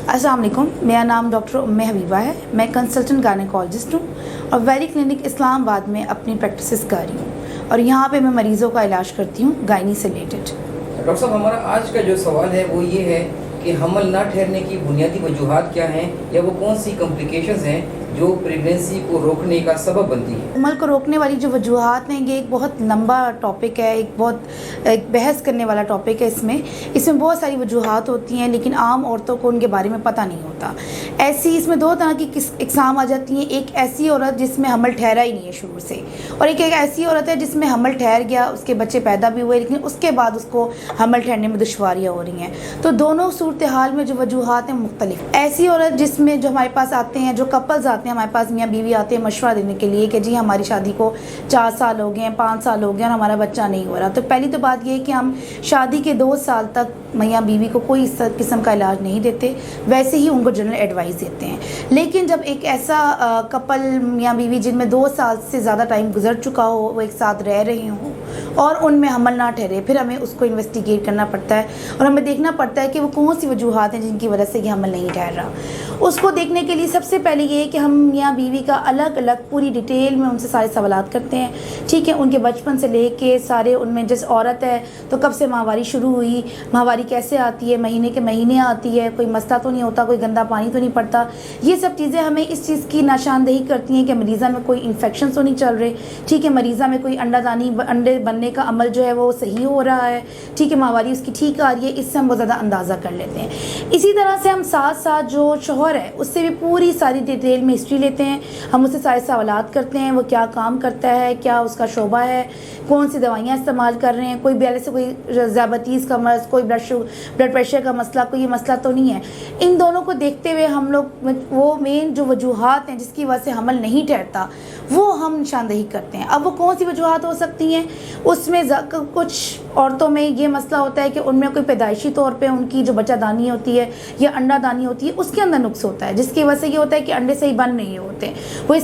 अस्सलाम वालेकुम, मेरा नाम डॉक्टर उम्मे हबीबा है। मैं कंसल्टेंट गायनेकोलॉजिस्ट हूँ और वेरी क्लिनिक इस्लामाबाद में अपनी प्रैक्टिस कर रही हूँ और यहाँ पे मैं मरीज़ों का इलाज करती हूँ गायनी से रिलेटेड। डॉक्टर साहब, हमारा आज का जो सवाल है वो ये है कि हमल ना ठहरने की बुनियादी वजूहात क्या हैं या वो कौन सी कॉम्प्लिकेशंस हैं जो प्रेगनेंसी को रोकने का सबब बनती है। हमल को रोकने वाली जो वजूहात हैं ये एक बहुत लंबा टॉपिक है, एक बहस करने वाला टॉपिक है। इसमें बहुत सारी वजूहात होती हैं लेकिन आम औरतों को उनके बारे में पता नहीं होता। इसमें दो तरह की इकसाम आ जाती हैं। एक ऐसी औरत जिसमें हमल ठहरा ही नहीं है शुरू से, और एक ऐसी औरत है जिसमें हमल ठहर गया, उसके बच्चे पैदा भी हुए लेकिन उसके बाद उसको हमल ठहरने में दुश्वारियाँ हो रही हैं। तो दोनों सूरत हाल में जो वजूहात हैं मुख्तलिफ। ऐसी औरत जिसमें जो हमारे पास आते हैं, जो कपल्स आते हैं हमारे पास, मियाँ बीवी आते हैं मशवरा देने के लिए कि जी हमारी शादी को 4 साल हो गए हैं, 5 साल हो गए और हमारा बच्चा नहीं हो रहा। तो पहली तो बात ये है कि हम शादी के 2 साल तक मियाँ बीवी को कोई इस किस्म का इलाज नहीं देते, वैसे ही उनको जनरल एडवाइस देते हैं। लेकिन जब एक ऐसा कपल मियाँ बीवी जिनमें 2 साल से ज़्यादा टाइम गुजर चुका हो, वो एक साथ रह रहे हों और उनमें हमल ना ठहरे, फिर हमें उसको इन्वेस्टिगेट करना पड़ता है और हमें देखना पड़ता है कि वो कौन सी वजूहात हैं जिनकी वजह से ये हमल नहीं ठहर रहा। उसको देखने के लिए सबसे पहले ये है कि हम मियाँ बीवी का अलग अलग पूरी डिटेल में उनसे सारे सवालात करते हैं। ठीक है, उनके बचपन से लेके सारे, उनमें जिस औरत है तो कब से माहवारी शुरू हुई, माहवारी कैसे आती है, महीने के महीने आती है, कोई मसला तो नहीं होता, कोई गंदा पानी तो नहीं पड़ता। ये सब चीज़ें हमें इस चीज़ की निशानदेही करती हैं कि मरीज़ा में कोई इन्फेक्शन तो नहीं चल रहे। ठीक है, मरीज़ा में कोई अंडे बनने का अमल जो है वो सही हो रहा है। ठीक है, माहवारी उसकी ठीक आ रही है, इससे हम बहुत ज़्यादा अंदाज़ा कर लेते हैं। इसी तरह से हम साथ साथ जो शौहर है उससे भी पूरी सारी डिटेल में हिस्ट्री लेते हैं। हम उससे सारे सवालात करते हैं, वो क्या काम करता है, क्या उसका शोबा है, कौन सी दवाइयाँ इस्तेमाल कर रहे हैं, कोई पहले से कोई ज़ियाबतीस का मर्ज़, कोई ब्लड प्रेशर का मसला, कोई ये मसला तो नहीं है। इन दोनों को देखते हुए हम लोग वो मेन जो वजूहात हैं जिसकी वजह से हमल नहीं ठहरता वो हम निशानदेही करते हैं। अब वो कौन सी वजूहात हो सकती हैं, उसमें कुछ औरतों में ये मसला होता है कि उनमें कोई पैदाइशी तौर पे उनकी जो बच्चादानी होती है या अंडादानी होती है उसके अंदर नुक्स होता है, जिसकी वजह से ये होता है कि अंडे सही बन नहीं होते,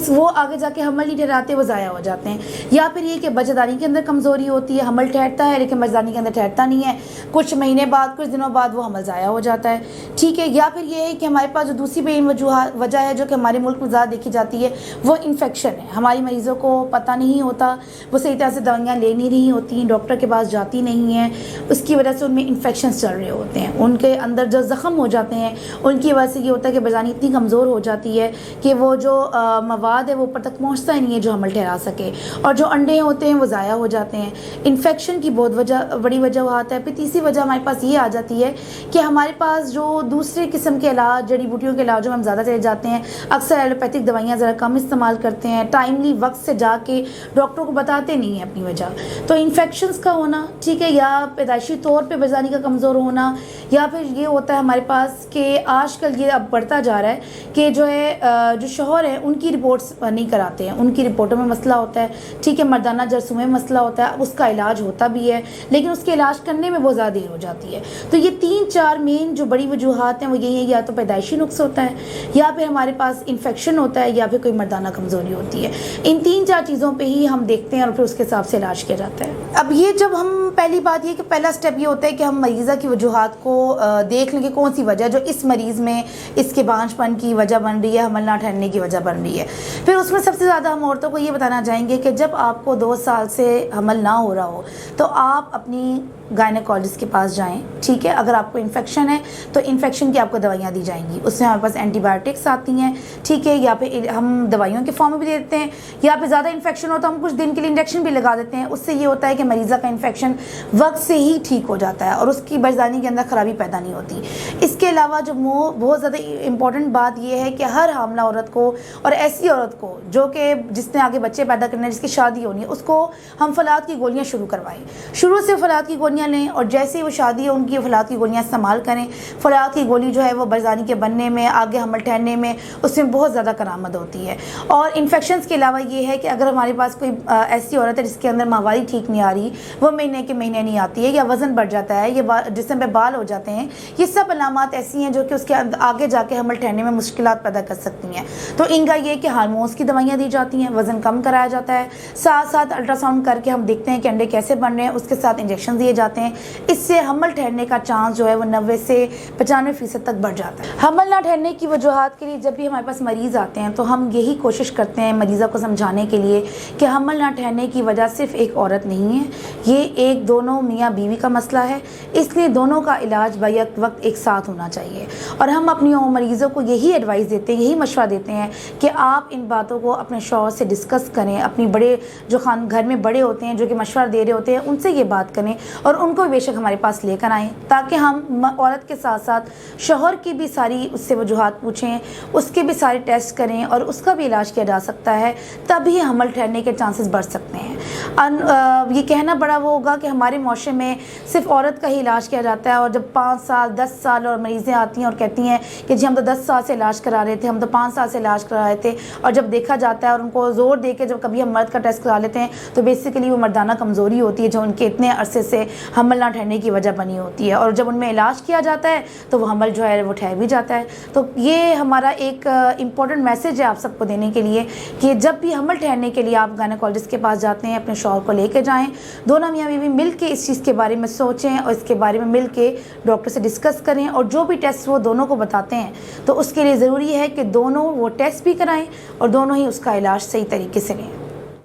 वो आगे जाके हमल नहीं ठहराते, वो ज़ाया हो जाते हैं। या फिर ये कि बच्चादानी के अंदर कमज़ोरी होती है, हमल ठहरता है लेकिन बच्चादानी के अंदर ठहरता नहीं है, कुछ महीने बाद, कुछ दिनों बाद वो हमल ज़ाया हो जाता है। ठीक है, या फिर ये है कि हमारे पास जो दूसरी मेन वजह है जो कि हमारे मुल्क में ज़्यादा देखी जाती है वो इन्फेक्शन है। हमारी मरीज़ों को पता नहीं होता, वो सही तरह से दवाइयाँ ले नहीं रही होती, डॉक्टर के पास जाती नहीं है, उसकी वजह से उनमें इन्फेक्शंस चल रहे होते हैं, उनके अंदर जो ज़ख़म हो जाते हैं उनकी वजह से ये होता है कि बजानी इतनी कमज़ोर हो जाती है कि वो जो मवाद है वो ऊपर तक पहुँचता ही नहीं है जो हमल ठहरा सके, और जो अंडे होते हैं वो ज़ाया हो जाते हैं। इन्फेक्शन की बहुत बड़ी वजह आता है। फिर तीसरी वजह हमारे पास ये आ जाती है कि हमारे पास जो दूसरे किस्म के इलाज, जड़ी बूटियों के इलाजों में हम ज़्यादा चले जाते हैं, अक्सर एलोपैथिक दवाइयाँ ज़रा कम इस्तेमाल करते हैं, टाइमली वक्त से जाके डॉक्टरों को बताते नहीं हैं अपनी वजह। तो इन्फेक्शंस का होना, ठीक है, या पैदाइशी तौर पे बजानी का कमज़ोर होना, या फिर ये होता है हमारे पास कि आजकल ये अब बढ़ता जा रहा है कि जो है जो शौहर हैं उनकी रिपोर्ट्स नहीं कराते हैं, उनकी रिपोर्टों में मसला होता है। ठीक है, मर्दाना जरसों में मसला होता है, उसका इलाज होता भी है लेकिन उसके इलाज करने में बहुत ज़्यादा देर हो जाती है। तो ये 3-4 मेन जो बड़ी वजूहात हैं वो यही है, या तो पैदाइशी नुक्स होता है, या फिर हमारे पास इन्फेक्शन होता है, या फिर कोई मर्दाना कमज़ोरी होती है। इन 3-4 चीज़ों पे ही हम देखते हैं और फिर उसके हिसाब से इलाज किया जाता है। अब ये जब हम पहली बात ये कि पहला स्टेप ये होता है कि हम मरीज़ा की वजूहात को देख लें कि कौन सी वजह जो इस मरीज़ में इसके बांझपन की वजह बन रही है, हमल ना ठहरने की वजह बन रही है। फिर उसमें सबसे ज़्यादा हम औरतों को ये बताना चाहेंगे कि जब आपको 2 साल से हमल ना हो रहा हो तो आप अपनी गायनेकोलॉजिस्ट के पास जाएं। ठीक है, अगर आपको इन्फेक्शन है तो इन्फेक्शन की आपको दवाइयाँ दी जाएंगी, उसमें हमारे पास एंटीबायोटिक्स आती हैं। ठीक है, या फिर हम दवाइयों के फॉर्म में भी दे देते हैं, या फिर ज़्यादा इन्फेक्शन हो तो हम कुछ दिन के लिए इंजेक्शन भी लगा देते हैं। उससे ये होता है कि मरीज़ा का इन्फेक्शन वक्त से ही ठीक हो जाता है और उसकी बच्चादानी के अंदर ख़राबी पैदा नहीं होती। इसके अलावा जो बहुत ज़्यादा इंपॉर्टेंट बात यह है कि हर हामला औरत को और ऐसी औरत को जो कि जिसने आगे बच्चे पैदा करने, जिसकी शादी होनी है, उसको हम फलात की गोलियाँ शुरू करवाएं। शुरू से फलात की गोलियाँ लें और जैसे ही वो शादी है उनकी फलात की गोलियाँ इस्तेमाल करें। फलात की गोली जो है वो बच्चादानी के बनने में, आगे हमल ठहरने में, उसमें बहुत ज़्यादा करामद होती है। और इन्फेक्शंस के अलावा ये है कि अगर हमारे पास कोई ऐसी औरत है जिसके अंदर माहवारी ठीक नहीं आ रही, वो महीने के के महीने नहीं आती है, या वज़न बढ़ जाता है, या जिस्म पे बाल हो जाते हैं, ये सब अलामात ऐसी हैं जो कि उसके आगे जाके हमल ठहरने में मुश्किलात पैदा कर सकती हैं। तो इनका ये कि हार्मोन्स की दवाइयाँ दी जाती हैं, वज़न कम कराया जाता है, साथ साथ अल्ट्रासाउंड करके हम देखते हैं कि अंडे कैसे बन रहे हैं, उसके साथ इंजेक्शन दिए जाते हैं। इससे हमल ठहरने का चांस जो है वो 90 से 95% तक बढ़ जाता है। हमल ना ठहरने की वजूहात के लिए जब भी हमारे पास मरीज़ आते हैं तो हम यही कोशिश करते हैं मरीज़ा को समझाने के लिए कि हमल ना ठहरने की वजह सिर्फ एक औरत नहीं है, ये एक दोनों मियाँ बीवी का मसला है, इसलिए दोनों का इलाज बैक वक्त एक साथ होना चाहिए। और हम अपनी मरीज़ों को यही एडवाइस देते हैं, यही मशवरा देते हैं कि आप इन बातों को अपने शौहर से डिस्कस करें, अपनी बड़े जो घर में बड़े होते हैं जो कि मशवरा दे रहे होते हैं उनसे ये बात करें, और उनको बेशक हमारे पास लेकर आएँ ताकि हम औरत के साथ साथ शौहर की भी सारी उससे वजूहात पूछें, उसके भी सारे टेस्ट करें और उसका भी इलाज किया जा सकता है, तभी हमल ठहरने के चांसेस बढ़ सकते हैं। ये कहना बड़ा वो होगा कि हमारे मुआशरे में सिर्फ औरत का ही इलाज किया जाता है, और जब 5 साल 10 साल और मरीज़ें आती हैं और कहती हैं कि जी हम तो 10 साल से इलाज करा रहे थे, हम तो 5 साल से इलाज करा रहे थे, और जब देखा जाता है और उनको ज़ोर दे के जब कभी हम मर्द का टेस्ट करा लेते हैं तो बेसिकली वो मर्दाना कमज़ोरी होती है जो उनके इतने अरसे से हमल ना ठहरने की वजह बनी होती है, और जब उनमें इलाज किया जाता है तो वो हमल जो है वो ठहर भी जाता है। तो ये हमारा एक इम्पॉर्टेंट मैसेज है आप सबको देने के लिए कि जब भी हमल ठहरने के लिए आप गायनेकोलॉजिस्ट के पास जाते हैं अपने शौहर को लेकर जाएं, दोनों मियाँ बीवी मिल के इस चीज़ के बारे में सोचें और इसके बारे में मिल के डॉक्टर से डिस्कस करें, और जो भी टेस्ट वो दोनों को बताते हैं तो उसके लिए ज़रूरी है कि दोनों वो टेस्ट भी कराएं और दोनों ही उसका इलाज सही तरीके से लें।